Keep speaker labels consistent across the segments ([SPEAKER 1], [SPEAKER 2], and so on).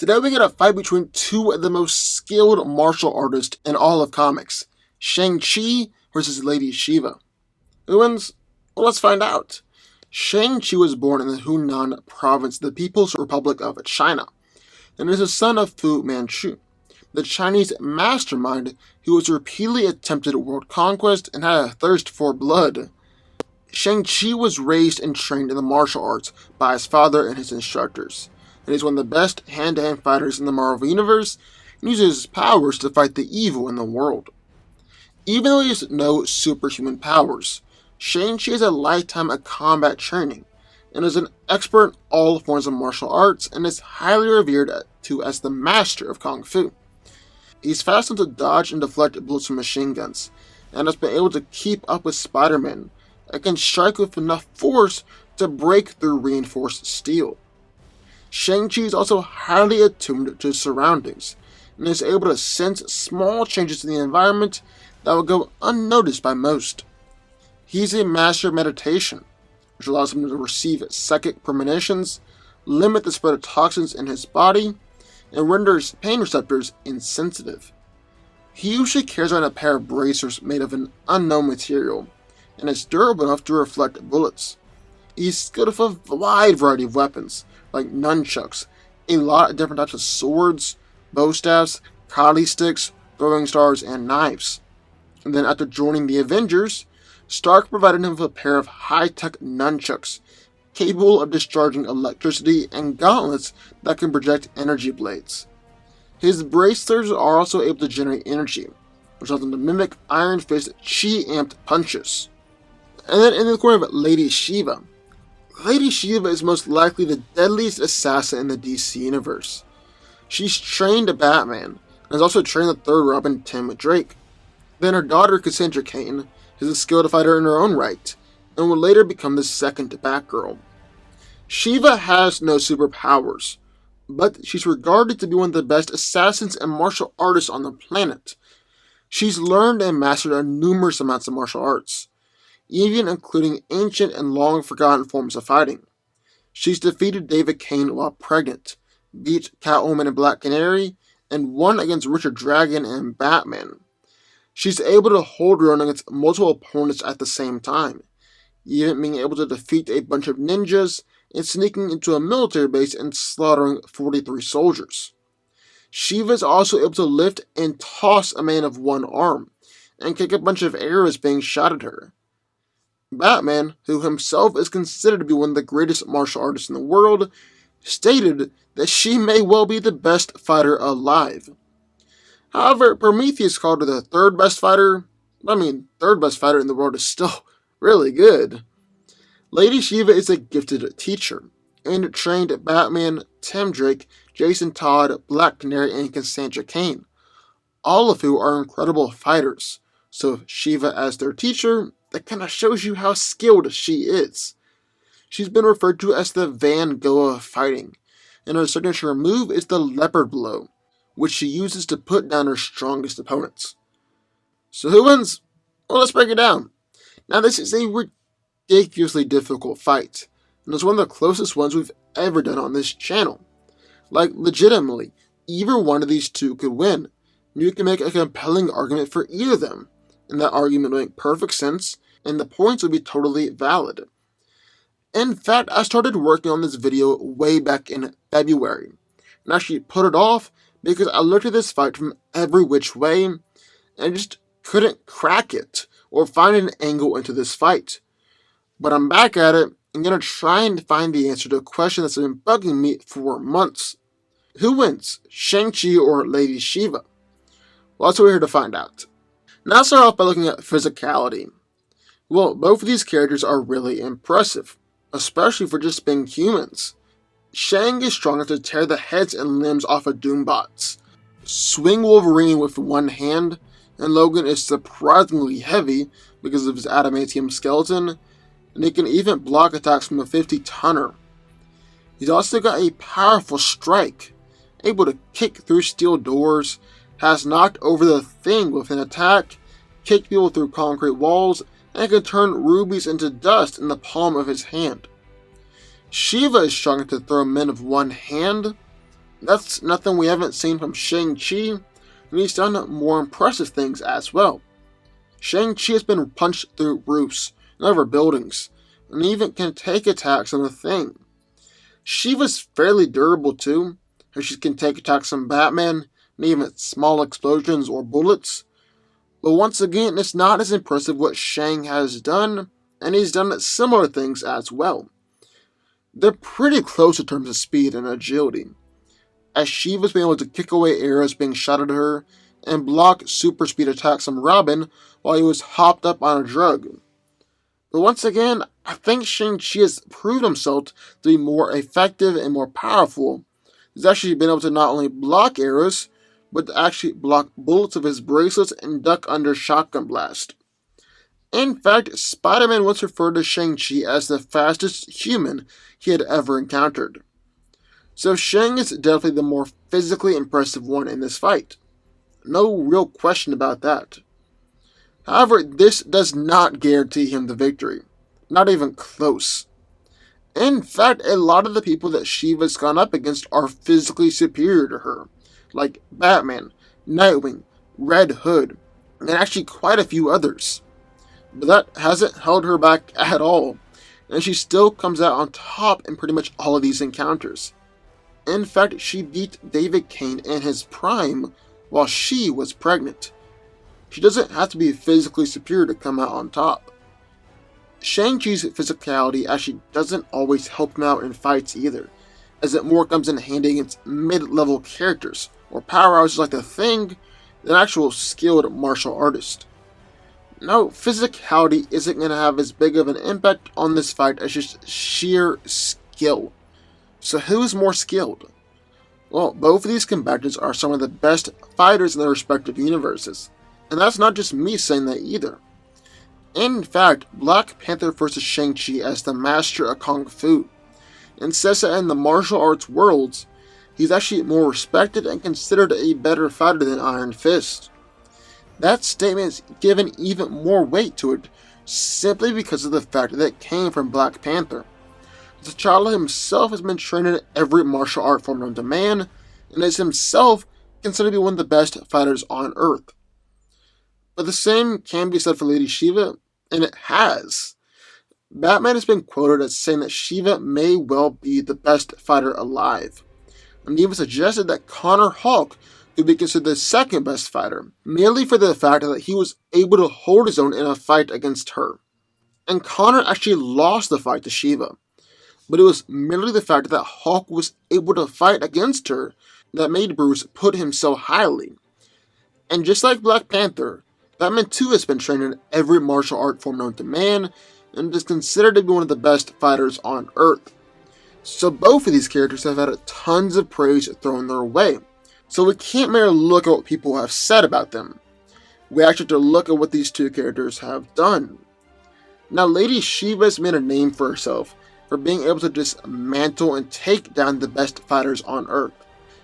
[SPEAKER 1] Today we get a fight between two of the most skilled martial artists in all of comics, Shang-Chi versus Lady Shiva. Who wins? Well, let's find out. Shang-Chi was born in the Hunan province, the People's Republic of China, and is the son of Fu Manchu, the Chinese mastermind who has repeatedly attempted world conquest and had a thirst for blood. Shang-Chi was raised and trained in the martial arts by his father and his instructors, and he's one of the best hand-to-hand fighters in the Marvel Universe and uses his powers to fight the evil in the world. Even though he has no superhuman powers, Shang-Chi has a lifetime of combat training and is an expert in all forms of martial arts and is highly revered as the master of Kung Fu. He's fast enough to dodge and deflect bullets from machine guns, and has been able to keep up with Spider-Man and can strike with enough force to break through reinforced steel. Shang-Chi is also highly attuned to his surroundings, and is able to sense small changes in the environment that will go unnoticed by most. He's a master of meditation, which allows him to receive psychic premonitions, limit the spread of toxins in his body, and renders pain receptors insensitive. He usually carries around a pair of bracers made of an unknown material, and is durable enough to reflect bullets. He's skilled with a wide variety of weapons, like nunchucks, a lot of different types of swords, bow staffs, kali sticks, throwing stars, and knives. And then after joining the Avengers, Stark provided him with a pair of high-tech nunchucks, capable of discharging electricity and gauntlets that can project energy blades. His bracers are also able to generate energy, which allows them to mimic Iron Fist's chi-amped punches. And then in the corner of Lady Shiva. Lady Shiva is most likely the deadliest assassin in the DC universe. She's trained to Batman, and has also trained the third Robin, Tim Drake. Then her daughter, Cassandra Cain, is a skilled fighter in her own right, and will later become the second Batgirl. Shiva has no superpowers, but she's regarded to be one of the best assassins and martial artists on the planet. She's learned and mastered numerous amounts of martial arts, even including ancient and long-forgotten forms of fighting. She's defeated David Kane while pregnant, beat Catwoman and Black Canary, and won against Richard Dragon and Batman. She's able to hold her own against multiple opponents at the same time, even being able to defeat a bunch of ninjas and sneaking into a military base and slaughtering 43 soldiers. Shiva is also able to lift and toss a man of one arm, and kick a bunch of arrows being shot at her. Batman, who himself is considered to be one of the greatest martial artists in the world, stated that she may well be the best fighter alive. However, Prometheus called her the third best fighter. Third best fighter in the world is still really good. Lady Shiva is a gifted teacher, and trained Batman, Tim Drake, Jason Todd, Black Canary, and Cassandra Cain, all of who are incredible fighters. So Shiva as their teacher, that kind of shows you how skilled she is. She's been referred to as the Van Gogh of fighting, and her signature move is the leopard blow, which she uses to put down her strongest opponents. So who wins? Well, let's break it down. Now, this is a ridiculously difficult fight, and it's one of the closest ones we've ever done on this channel. Like, legitimately, either one of these two could win. You can make a compelling argument for either of them, and that argument would make perfect sense, and the points would be totally valid. In fact, I started working on this video way back in February, and actually put it off because I looked at this fight from every which way, and I just couldn't crack it, or find an angle into this fight. But I'm back at it, and gonna try and find the answer to a question that's been bugging me for months. Who wins, Shang-Chi or Lady Shiva? Well, that's what we're here to find out. Now let's start off by looking at physicality. Well, both of these characters are really impressive, especially for just being humans. Shang is strong enough to tear the heads and limbs off of Doombots, swing Wolverine with one hand, and Logan is surprisingly heavy because of his adamantium skeleton, and he can even block attacks from a 50-tonner. He's also got a powerful strike, able to kick through steel doors, has knocked over the Thing with an attack, kicked people through concrete walls, and can turn rubies into dust in the palm of his hand. Shiva is strong enough to throw men of one hand, That's nothing we haven't seen from Shang-Chi, and he's done more impressive things as well. Shang-Chi has been punched through roofs and over buildings, and even can take attacks on the Thing. Shiva's fairly durable too, as she can take attacks on Batman, and even small explosions or bullets. But once again, it's not as impressive what Shang has done, and he's done similar things as well. They're pretty close in terms of speed and agility, as Shiva's been able to kick away arrows being shot at her and block super speed attacks from Robin while he was hopped up on a drug. But once again, I think Shang-Chi has proved himself to be more effective and more powerful. He's actually been able to not only block arrows, but to actually block bullets of his bracelets and duck under shotgun blast. In fact, Spider-Man once referred to Shang-Chi as the fastest human he had ever encountered. So Shang is definitely the more physically impressive one in this fight. No real question about that. However, this does not guarantee him the victory. Not even close. In fact, a lot of the people that Shiva's gone up against are physically superior to her, like Batman, Nightwing, Red Hood, and actually quite a few others. But that hasn't held her back at all, and she still comes out on top in pretty much all of these encounters. In fact, she beat David Kane in his prime while she was pregnant. She doesn't have to be physically superior to come out on top. Shang-Chi's physicality actually doesn't always help him out in fights either, as it more comes in handy against mid-level characters, or powerhouses like the Thing, than actual skilled martial artists. No, physicality isn't going to have as big of an impact on this fight as just sheer skill. So who's more skilled? Well, both of these combatants are some of the best fighters in their respective universes. And that's not just me saying that either. In fact, Black Panther versus Shang-Chi as the master of Kung Fu, and says that in the martial arts worlds, he's actually more respected and considered a better fighter than Iron Fist. That statement is given even more weight to it, simply because of the fact that it came from Black Panther. T'Challa himself has been trained in every martial art form known to man, and is himself considered to be one of the best fighters on Earth. But the same can be said for Lady Shiva, and it has. Batman has been quoted as saying that Shiva may well be the best fighter alive, and even suggested that Connor Hawke could be considered the second best fighter, merely for the fact that he was able to hold his own in a fight against her. And Connor actually lost the fight to Shiva, but it was merely the fact that Hawke was able to fight against her that made Bruce put him so highly. And just like Black Panther, Batman too has been trained in every martial art form known to man, and is considered to be one of the best fighters on Earth. So both of these characters have had tons of praise thrown their way. So we can't merely look at what people have said about them. We actually have to look at what these two characters have done. Now, Lady Shiva has made a name for herself for being able to dismantle and take down the best fighters on Earth.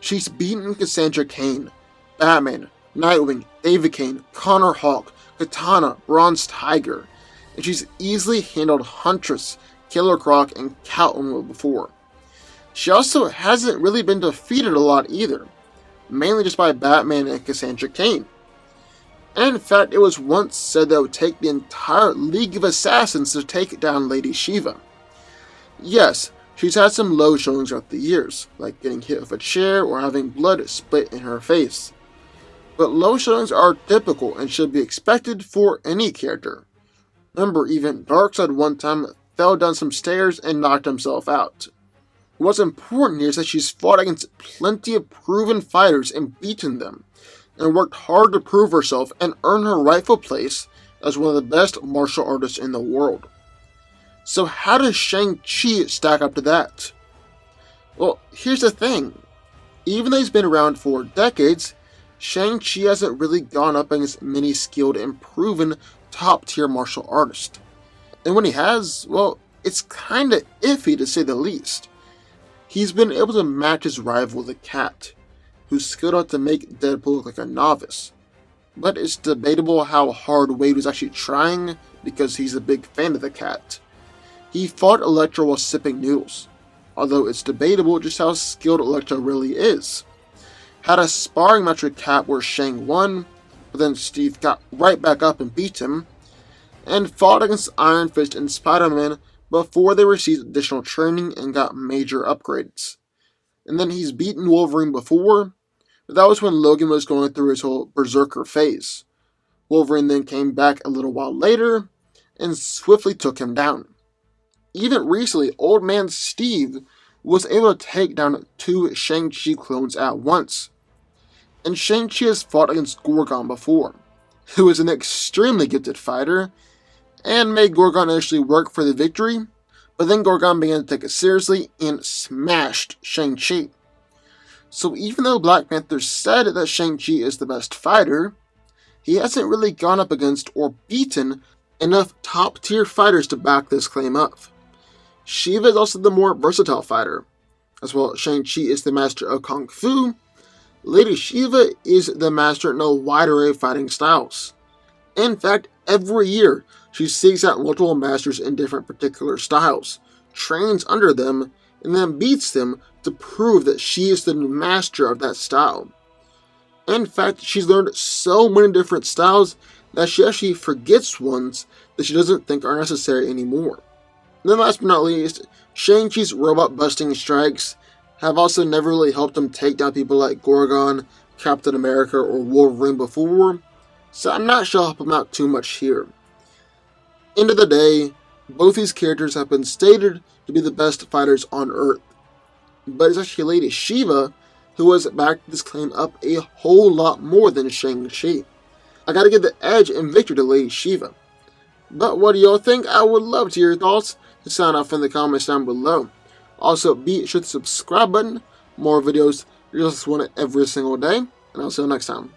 [SPEAKER 1] She's beaten Cassandra Cain, Batman, Nightwing, David Kane, Connor Hawke, Katana, Bronze Tiger, and she's easily handled Huntress, Killer Croc, and Catwoman before. She also hasn't really been defeated a lot either, mainly just by Batman and Cassandra Cain. And in fact, it was once said that it would take the entire League of Assassins to take down Lady Shiva. Yes, she's had some low showings throughout the years, like getting hit with a chair or having blood spit in her face. But low showings are typical and should be expected for any character. Remember, even Darkseid one time fell down some stairs and knocked himself out. What's important here is that she's fought against plenty of proven fighters and beaten them, and worked hard to prove herself and earn her rightful place as one of the best martial artists in the world. So how does Shang-Chi stack up to that? Well, here's the thing. Even though he's been around for decades, Shang-Chi hasn't really gone up against many skilled and proven top-tier martial artists. And when he has, well, it's kinda iffy to say the least. He's been able to match his rival, the Cat, who's skilled enough to make Deadpool look like a novice. But it's debatable how hard Wade was actually trying, because he's a big fan of the Cat. He fought Electro while sipping noodles. although it's debatable just how skilled Electro really is. Had a sparring match with Cap where Shang won, but then Steve got right back up and beat him, and fought against Iron Fist and Spider-Man before they received additional training and got major upgrades. And then he's beaten Wolverine before, but that was when Logan was going through his whole berserker phase. Wolverine then came back a little while later and swiftly took him down. Even recently, Old Man Steve was able to take down 2 Shang-Chi clones at once. And Shang-Chi has fought against Gorgon before, who is an extremely gifted fighter, and made Gorgon initially work for the victory, but then Gorgon began to take it seriously and smashed Shang-Chi. So even though Black Panther said that Shang-Chi is the best fighter, he hasn't really gone up against or beaten enough top-tier fighters to back this claim up. Shiva is also the more versatile fighter. As well, Shang-Chi is the master of Kung Fu. Lady Shiva is the master in a wide array of fighting styles. In fact, every year, she seeks out multiple masters in different particular styles, trains under them, and then beats them to prove that she is the master of that style. In fact, she's learned so many different styles that she actually forgets ones that she doesn't think are necessary anymore. And then last but not least, Shang-Chi's robot-busting strikes have also never really helped him take down people like Gorgon, Captain America, or Wolverine before, so I'm not sure I'll help him out too much here. End of the day, both these characters have been stated to be the best fighters on Earth, but it's actually Lady Shiva who has backed this claim up a whole lot more than Shang-Chi. I gotta give the edge and victory to Lady Shiva. But what do y'all think? I would love to hear your thoughts. To sound off in the comments down below. Also, be sure to subscribe button. More videos, you'll just want it every single day. And I'll see you next time.